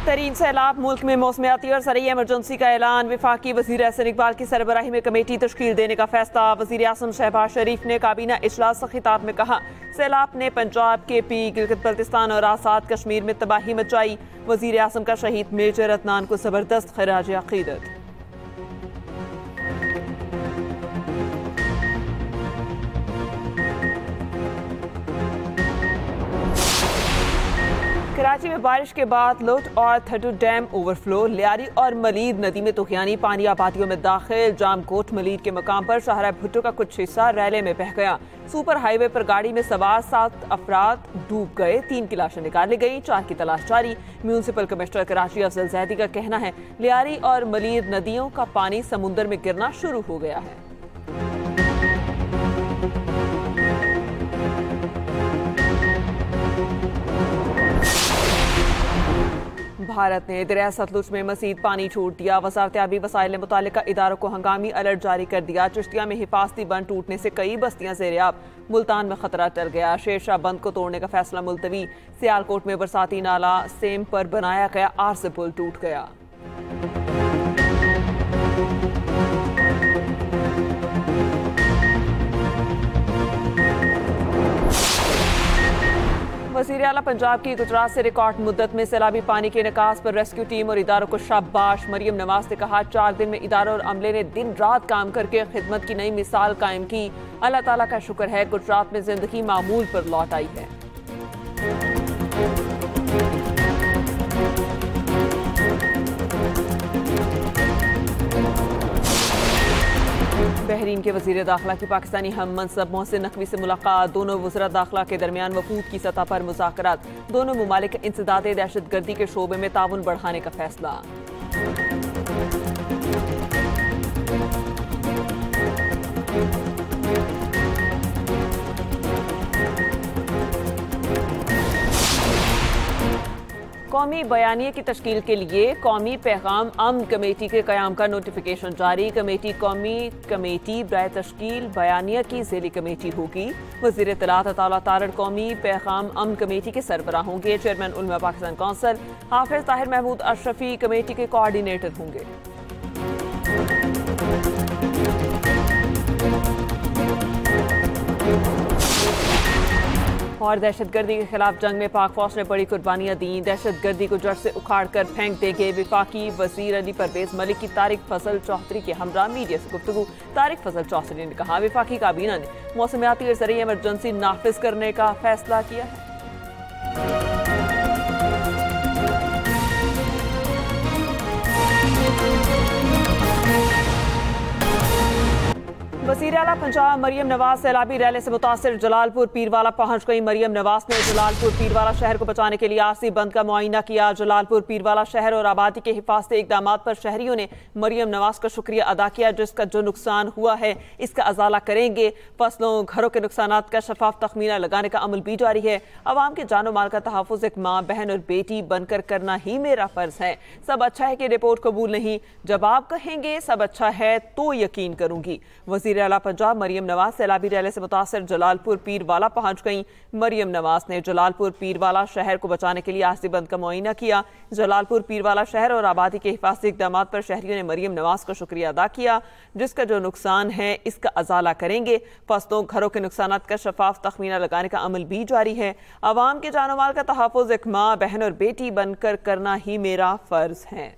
तरीन सैलाब, मुल्क में मौसमियाती और सरई इमरजेंसी का ऐलान। वफाकी वज़ीर एहसन इकबाल की सरबराही में कमेटी तश्कील देने का फैसला। वज़ीर आज़म शहबाज शरीफ ने काबीना इजलास से खिताब में कहा, सैलाब ने पंजाब, KP, गिलगित बल्तिस्तान और आज़ाद कश्मीर में तबाही मचाई। वज़ीर आज़म का शहीद मेजर अदनान को ज़बरदस्त खराज अक़ीदत। कराची में बारिश के बाद लुट और थड्डू डैम ओवरफ्लो। लियारी और मलीद नदी में तूफानी पानी आबादियों में दाखिल। जामकोट मलीद के मकाम पर शाहरा भुट्टो का कुछ हिस्सा रैले में बह गया। सुपर हाईवे पर गाड़ी में सवार 7 अफराद डूब गए। 3 की लाशें निकाली गई, 4 की तलाश जारी। म्यूनिसिपल कमिश्नर कराची अफजल जैदी का कहना है, लियारी और मलीद नदियों का पानी समुद्र में गिरना शुरू हो गया है। भारत ने दरिया सतलुज में मजीद पानी छोड़ दिया। वजारत आबी वसाइल ने मुतालिका इदारों को हंगामी अलर्ट जारी कर दिया। चिश्तिया में हिफाजती बंद टूटने से कई बस्तियां ज़ेर-ए-आब। मुल्तान में खतरा टल गया। शेरशाह बंद को तोड़ने का फैसला मुलतवी। सियालकोट में बरसाती नाला सेम पर बनाया गया आरसे पुल टूट गया। वज़ीर आला पंजाब की गुजरात से रिकॉर्ड मुद्दत में सैलाबी पानी के निकास पर रेस्क्यू टीम और इदारों को शाबाश। मरियम नवाज ने कहा, 4 दिन में इदारों और अमले ने दिन रात काम करके खिदमत की नई मिसाल कायम की। अल्लाह ताला का शुक्र है, गुजरात में जिंदगी मामूल पर लौट आई है। बहरीन के वज़ीर दाखिला की पाकिस्तानी हम मनसब मोहसिन नकवी से मुलाकात। दोनों वज़रा दाखिला के दरमियान वफूद की सतह पर मुज़ाकरात। दोनों ममालिक इंसदादे दहशतगर्दी के शोबे में ताउन बढ़ाने का फैसला। कौमी बयानिए की तश्कील के लिए कौमी पैगाम अमन कमेटी के क़याम का नोटिफिकेशन जारी। कमेटी कौमी कमेटी बराए तश्कील बयानिया की ज़ेली कमेटी होगी। वज़ीर इत्तलात अताउल्लाह तारड़ कौमी पैगाम अमन कमेटी के सरबराह होंगे। चेयरमैन उलमा पाकिस्तान कौंसिल हाफिज ताहिर महमूद अशरफी कमेटी के कोऑर्डिनेटर होंगे। और दहशतगर्दी के खिलाफ जंग में पाक फौज ने बड़ी कुर्बानियां दी। दहशतगर्दी को जड़ से उखाड़ कर फेंक देंगे। वफाकी वजीर अली परवेज मलिक की तारिक फजल चौधरी के हमरा मीडिया से गुफ्तगू। तारिक फजल चौधरी ने कहा, वफाकी काबीना ने मौसमियाती और ज़रूरी इमरजेंसी नाफिज करने का फैसला किया है। वज़ीर आला पंजाब मरियम नवाज सैलाबी रैली से मुतासिर जलालपुर पीरवाला पहुंच गई। मरियम नवाज ने जलालपुर पीरवाला शहर को बचाने के लिए आरसी बंद का मुआयना किया। जलालपुर पीरवाला शहर और आबादी के हिफाजती इकदाम पर शहरियों ने मरियम नवाज का शुक्रिया अदा किया। जिसका जो नुकसान हुआ है इसका अजाला करेंगे। फसलों घरों के नुकसान का शफाफ तखमीना लगाने का अमल भी जारी है। अवाम के जानो माल का तहफ़्फ़ुज़ एक माँ बहन और बेटी बनकर करना ही मेरा फर्ज है। सब अच्छा है कि रिपोर्ट कबूल नहीं, जब आप कहेंगे सब अच्छा है तो यकीन करूंगी। वज़ीर आला पंजाब मरियम नवाज सैलाबी रैली से मुतासिर जलालपुर पीरवाला पहुंच गईं। मरियम नवाज ने जलालपुर पीरवाला शहर को बचाने के लिए आरसी बंद का मुआयना किया। जलालपुर पीरवाला शहर और आबादी के हिफाजती इक़दाम पर शहरियों ने मरियम नवाज का शुक्रिया अदा किया। जिसका जो नुकसान है इसका अजाला करेंगे। फसलों घरों के नुकसान का शफाफ तखमीना लगाने का अमल भी जारी है। अवाम के जानो माल का तहफ़्फ़ुज़ एक माँ बहन और बेटी बनकर करना ही मेरा फर्ज है।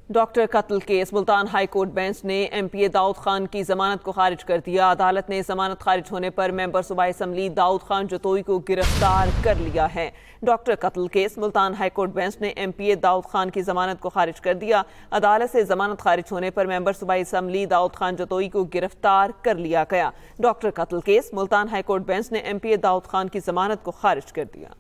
डॉक्टर कत्ल case. Multan high court bench ने MPA दाऊद खान की जमानत को खारिज कर दिया। अदालत ने जमानत खारिज होने पर मेंबर सूबाई असम्बली दाऊद खान जतोई को गिरफ्तार कर लिया है। डॉक्टर कत्ल case. Multan high court bench ने MPA दाऊद खान की जमानत को खारिज कर दिया। अदालत से जमानत खारिज होने पर मेंबर सूबाई असम्बली दाऊद खान जतोई को गिरफ्तार कर लिया गया। डॉक्टर कत्ल case. Multan high court bench ने MPA दाऊद खान की जमानत को खारिज कर दिया।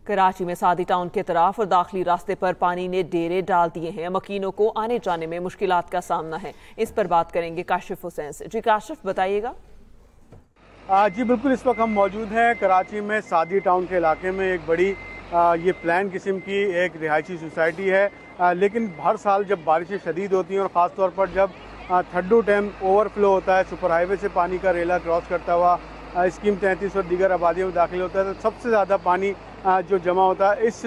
कराची में सादी टाउन के तरफ और दाखिली रास्ते पर पानी ने डेरे डाल दिए हैं। मकीनों को आने जाने में मुश्किलात का सामना है। इस पर बात करेंगे काशिफ हुसैन से। जी काशिफ, बताइएगा। जी बिल्कुल, इस वक्त हम मौजूद हैं कराची में सादी टाउन के इलाके में। एक बड़ी ये प्लान किस्म की एक रिहायशी सोसाइटी है, लेकिन हर साल जब बारिशें शदीद होती हैं और ख़ास तौर पर जब थड्डू डैम ओवरफ्लो होता है, सुपर हाईवे से पानी का रेला क्रॉस करता हुआ स्कीम 33 और दीगर आबादियों में दाखिल होता है तो सबसे ज़्यादा पानी जो जमा होता है इस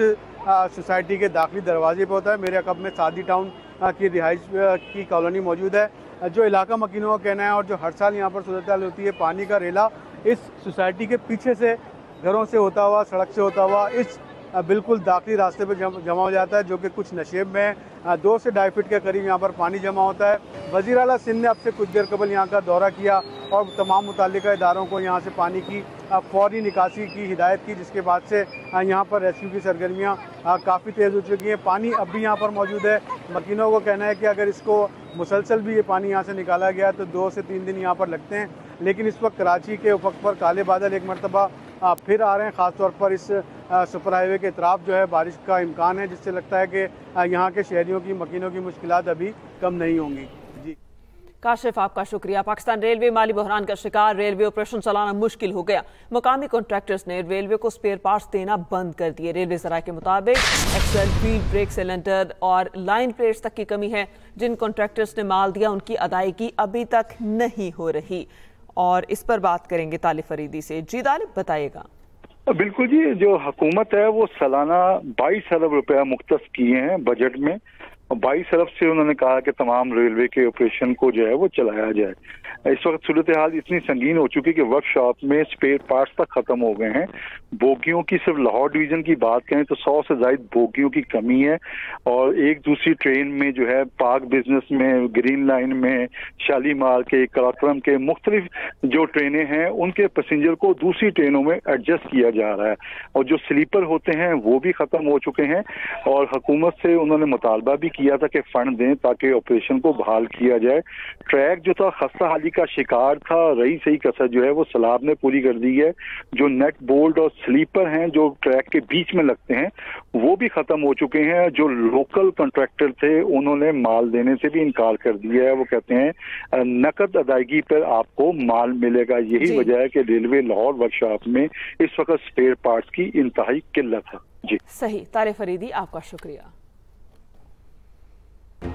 सोसाइटी के दाखिली दरवाजे पर होता है। मेरे अकब में सादी टाउन की रिहाइश की कॉलोनी मौजूद है। जो इलाका मकीनों का कहना है और जो हर साल यहाँ पर सूरत हाल होती है, पानी का रेला इस सोसाइटी के पीछे से घरों से होता हुआ, सड़क से होता हुआ इस बिल्कुल दाखिली रास्ते पर जमा हो जाता है, जो कि कुछ नशेब में है। 2 से 2.5 फीट के करीब यहाँ पर पानी जमा होता है। वज़ीर आला सिंध ने अब से कुछ देर कबल यहाँ का दौरा किया और तमाम मुताल्लिका इदारों को यहाँ से पानी की फौरी निकासी की हिदायत की, जिसके बाद से यहाँ पर रेस्क्यू की सरगर्मियाँ काफ़ी तेज़ हो चुकी हैं। पानी अब भी यहाँ पर मौजूद है। मकीनों को कहना है कि अगर इसको मुसलसल भी ये पानी यहाँ से निकाला गया तो 2 से 3 दिन यहाँ पर लगते हैं। लेकिन इस वक्त कराची के उफक पर काले बादल एक मरतबा फिर आ रहे हैं। ख़ासतौर पर इस सुपर हाईवे के इतराफ जो है बारिश का इम्कान है, जिससे लगता है कि यहाँ के शहरियों की, मकीनों की मुश्किलात अभी कम नहीं होंगी। जी काशिफ, आपका शुक्रिया। पाकिस्तान रेलवे माली बहरान का शिकार, रेलवे ऑपरेशन चलाना मुश्किल हो गया। मुकामी कॉन्ट्रैक्टर्स ने रेलवे को स्पेयर पार्ट्स देना बंद कर दिए। रेलवे ज़राए के मुताबिक एक्सेल, फीड ब्रेक सिलेंडर और लाइन प्लेट्स तक की कमी है। जिन कॉन्ट्रैक्टर्स ने माल दिया उनकी अदायगी अभी तक नहीं हो रही। और इस पर बात करेंगे तालिब फरीदी से। जी तालिब, बताइएगा। बिल्कुल जी, जो हुकूमत है वो सालाना 22 अरब रुपया मुख्तस किए हैं बजट में, और 22 अरब से उन्होंने कहा कि तमाम रेलवे के ऑपरेशन को जो है वो चलाया जाए। इस वक्त सूरत हाल इतनी संगीन हो चुकी है कि वर्कशॉप में स्पेयर पार्ट्स तक खत्म हो गए हैं। बोगियों की सिर्फ लाहौर डिवीजन की बात करें तो 100 से ज्यादा बोगियों की कमी है, और एक दूसरी ट्रेन में जो है पाक बिजनेस में, ग्रीन लाइन में, शालीमार के, कराक्रम के मुख्तलिफ जो ट्रेनें हैं उनके पैसेंजर को दूसरी ट्रेनों में एडजस्ट किया जा रहा है, और जो स्लीपर होते हैं वो भी खत्म हो चुके हैं। और हुकूमत से उन्होंने मुतालबा भी किया था कि फंड दें ताकि ऑपरेशन को बहाल किया जाए। ट्रैक जो था खस्ता हाली का शिकार था, रही सही कसर जो है वो सलाब ने पूरी कर दी है। जो नेट बोल्ट और स्लीपर हैं जो ट्रैक के बीच में लगते हैं वो भी खत्म हो चुके हैं। जो लोकल कॉन्ट्रैक्टर थे उन्होंने माल देने से भी इनकार कर दिया है। वो कहते हैं नकद अदायगी पर आपको माल मिलेगा। यही वजह है कि रेलवे लाहौर वर्कशॉप में इस वक्त स्पेयर पार्ट्स की इंतहाई किल्लत है। जी सही। तारिक फरीदी, आपका शुक्रिया।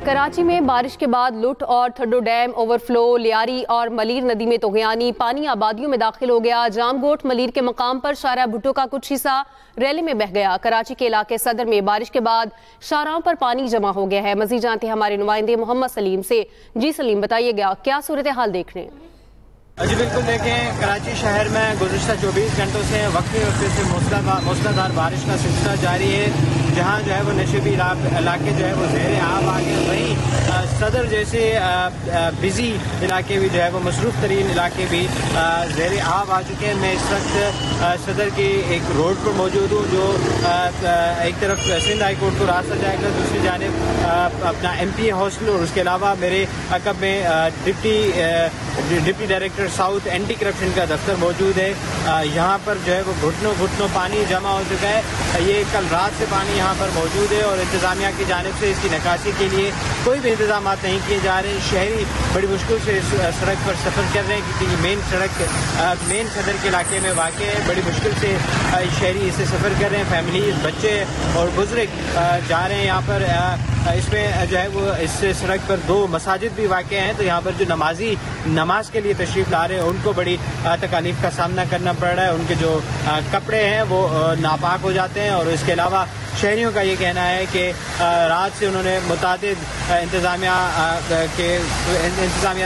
कराची में बारिश के बाद लुट और थड्डो डैम ओवरफ्लो, लियारी और मलीर नदी में तोगयानी, पानी आबादियों में दाखिल हो गया। जामगोट मलीर के मकाम पर शाहराह भुट्टो का कुछ हिस्सा रैली में बह गया। कराची के इलाके सदर में बारिश के बाद शाहराहों पर पानी जमा हो गया है। मजीद जानते हैं हमारे नुमाइंदे मोहम्मद सलीम से। जी सलीम, बताइएगा क्या सूरत हाल देख रहे हैं? जी बिल्कुल, देखें कराची शहर में गुज़िश्ता 24 घंटों से वक्फे से मूसलाधार बारिश का सिलसिला जारी है। जहाँ जो है वो नशेबी इलाके जो है वो ज़ेर आब आ गए, वहीं सदर जैसे बिजी इलाके भी जो है वो मसरूफ़ तरीन इलाके भी ज़ेर आब आ चुके हैं। मैं इस वक्त सदर की एक रोड पर मौजूद हूँ, जो एक तरफ सिंध हाई कोर्ट को रास्ता जाएगा, दूसरी जानिब अपना MPA हॉस्टल, और उसके अलावा मेरे अकब में deputy director south anti corruption का दफ्तर मौजूद है। यहाँ पर जो है वो घुटनों पानी जमा हो चुका है। ये कल रात से पानी यहाँ पर मौजूद है और इंतजामिया की जानिब से इसकी निकासी के लिए कोई भी इंतजाम नहीं किए जा रहे। शहरी बड़ी मुश्किल से इस सड़क पर सफ़र कर रहे हैं, क्योंकि ये मेन सदर के इलाके में वाक़ है। बड़ी मुश्किल से शहरी इसे सफ़र कर रहे हैं। फैमिली, बच्चे और बुजुर्ग जा रहे हैं यहाँ पर। इसमें जो है वो इस सड़क पर 2 मसाजिद भी वाक़ हैं, तो यहाँ पर जो नमाजी नमाज के लिए तशरीफ़ ला रहे हैं उनको बड़ी तकालीफ का सामना करना पड़ रहा है। उनके जो कपड़े हैं वो नापाक हो जाते हैं, और इसके अलावा शहरियों का ये कहना है कि रात से उन्होंने मुतादिद इंतज़ामिया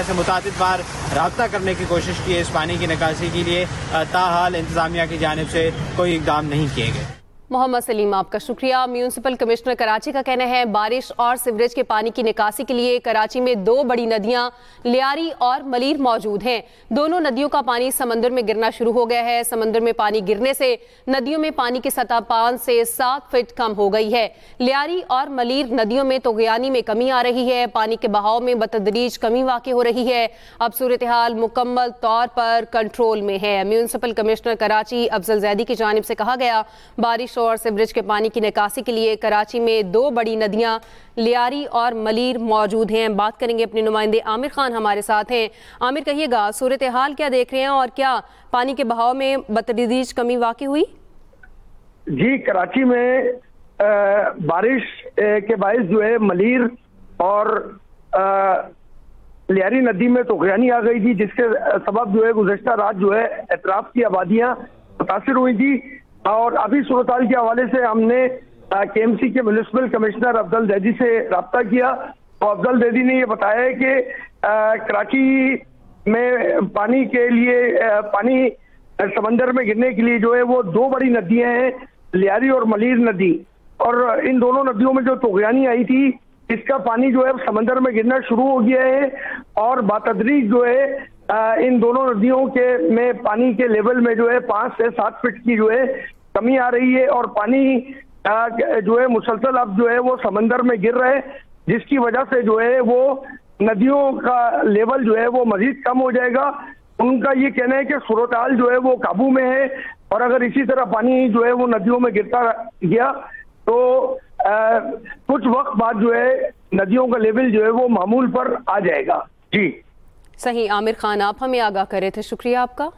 से मुतादिद बार रब्ता करने की कोशिश की है इस पानी की निकासी के लिए, ताहाल इंतज़ामिया की जानिब से कोई इक़दाम नहीं किए गए। मोहम्मद सलीम, आपका शुक्रिया। म्यूनिसिपल कमिश्नर कराची का कहना है बारिश और सीवरेज के पानी की निकासी के लिए कराची में 2 बड़ी नदियां लियारी और मलीर मौजूद हैं। दोनों नदियों का पानी समंदर में गिरना शुरू हो गया है। समंदर में पानी गिरने से नदियों में पानी की सतह 5 से 7 फीट कम हो गई है। लियारी और मलीर नदियों में तोगयानी में कमी आ रही है। पानी के बहाव में बतदरीज कमी वाक़ हो रही है। अब सूरत हाल मुकम्मल तौर पर कंट्रोल में है। म्यूनिसिपल कमिश्नर कराची अफजल जैदी की जानिब से कहा गया बारिश और सीवरेज के पानी की निकासी के लिए कराची में 2 बड़ी नदियां लियारी और मलीर मौजूद हैं। बात करेंगे अपने नुमाइंदे आमिर खान हमारे साथ हैं। आमिर, कहिएगा सूरत हाल क्या देख रहे हैं और क्या पानी के बहाव में बतदरीज कमी वाक़ हुई? जी, कराची में बारिश के बायस जो है मलीर और लियारी नदी में तूफानी आ गई थी, जिसके सबब जो है गुज़श्ता रात जो है एतराफ की आबादियां मुतासिर हुई थी। और अभी सूरत हाल के हवाले से हमने KMC के म्युनिसिपल कमिश्नर अफजल दैदी से रब्ता किया। तो अफजल दैदी ने ये बताया है कि कराची में पानी के लिए पानी समंदर में गिरने के लिए जो है वो दो बड़ी नदियां हैं, लियारी और मलीर नदी। और इन दोनों नदियों में जो तूफानी आई थी, इसका पानी जो है समंदर में गिरना शुरू हो गया है और बातदरीज जो है इन दोनों नदियों के में पानी के लेवल में जो है 5 से 7 फीट की जो है कमी आ रही है और पानी जो है मुसलसल अब जो है वो समंदर में गिर रहा है, जिसकी वजह से जो है वो नदियों का लेवल जो है वो मजीद कम हो जाएगा। उनका ये कहना है कि सूरत हाल जो है वो काबू में है और अगर इसी तरह पानी जो है वो नदियों में गिरता गया तो कुछ वक्त बाद जो है नदियों का लेवल जो है वो मामूल पर आ जाएगा। जी सही। आमिर खान, आप हमें आगाह कर रहे थे, शुक्रिया आपका।